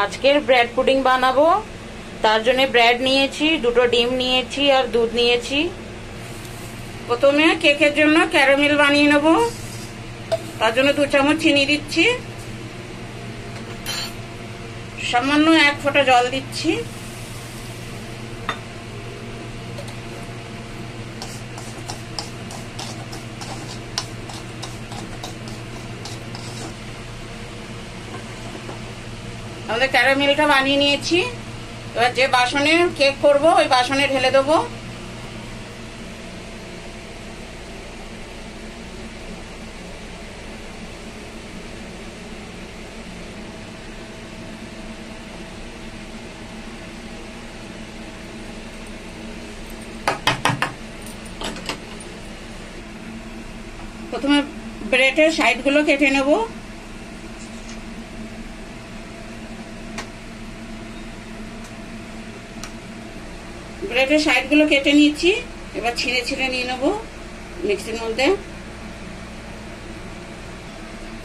আজকের bread pudding বানাবো। তার জন্য ব্রেড নিয়েছি, দুটো ডিম নিয়েছি আর দুধ নিয়েছি। প্রথমে কেকের জন্য ক্যারামেল বানিয়ে নেব। তার জন্য 2 চামচ চিনি দিচ্ছি, সামান্য 1 ফোঁটা জল দিচ্ছি। আমাদের ক্যারামেলটা বানিয়ে নিয়েছি। এবার যে বাসনে কেক করব ওই বাসনে ঢেলে দেবো। প্রথমে ব্রেডের সাইডগুলো কেটে নেব। ব্রেডের সাইডগুলো কেটে নিয়েছি। এবার ছিঁড়ে ছিঁড়ে নিয়ে নেব মিক্সির মধ্যে।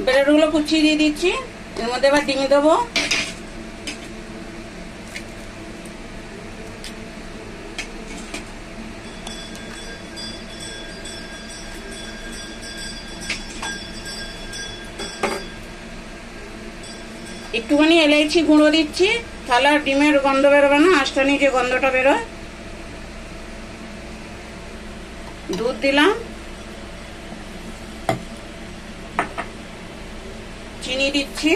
ব্রেডগুলো কুচিয়ে দিয়ে দিচ্ছি। এর মধ্যে এবার ডিম দেবো। একটুখানি এলাইচি গুঁড়ো দিচ্ছি, তাহলে আর ডিমের গন্ধ বেরোবে না, আঁশটানি যে গন্ধটা বেরোয়। দুধ দিলাম, চিনি দিচ্ছি।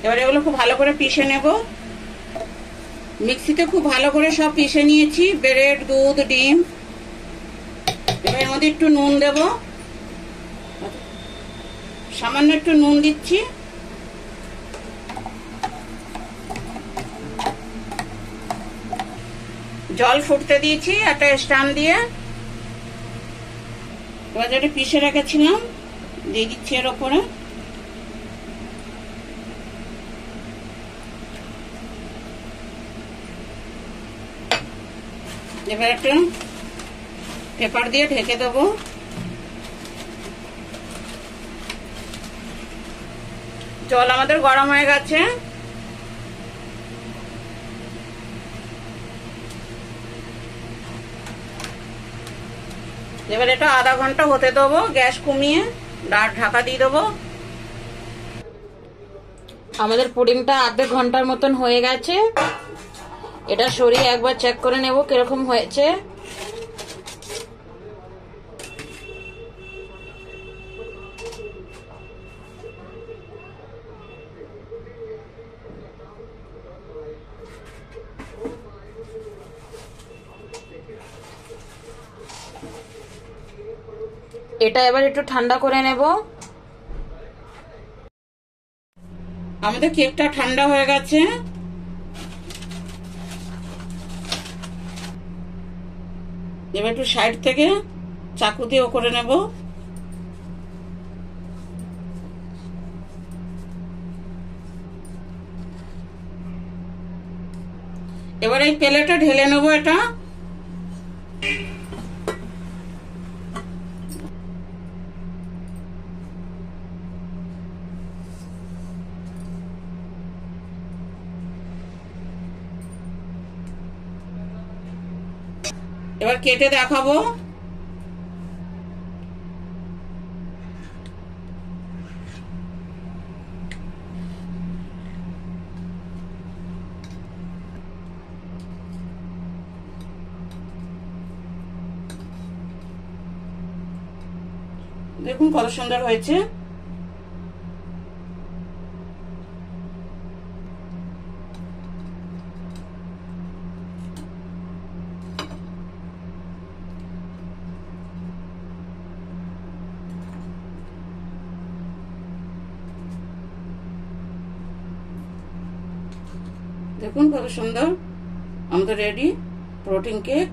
এবার এগুলো খুব ভালো করে পিষে নেব। মিক্সিতে খুব ভালো করে সব পিষে নিয়েছি, ব্রেড, দুধ, ডিম। এবার এর মধ্যে একটু নুন দেব, সামান্য একটু নুন দিচ্ছি। জল ফুটতে দিয়েছি একটা স্ট্যান্ড দিয়ে। এবার যেটা পিষে রেখেছিলাম দিয়ে দিচ্ছি এর ওপরে। এবার একটা পেপার দিয়ে ঢেকে দেবো। জল আমাদের গরম হয়ে গেছে। এবার এটা আধা ঘন্টা হতে দেবো, গ্যাস কমিয়ে ঢাকা দিয়ে দেবো। আমাদের পুডিংটা আধা ঘন্টার মতন হয়ে গেছে। এটা সরিয়ে একবার চেক করে নেব কিরকম হয়েছে। এটা এবার একটু ঠান্ডা করে নেব। আমাদের কেকটা ঠান্ডা হয়ে গেছে। এবার একটু সাইড থেকে চাকু দিয়ে করে নেব। এবার এই প্লেটে ঢেলে নেব এটা। এবার কেটে দেখাবো। দেখুন কত সুন্দর হয়েছে। দেখুন কত সুন্দর আমাদের রেডি প্রোটিন কেক।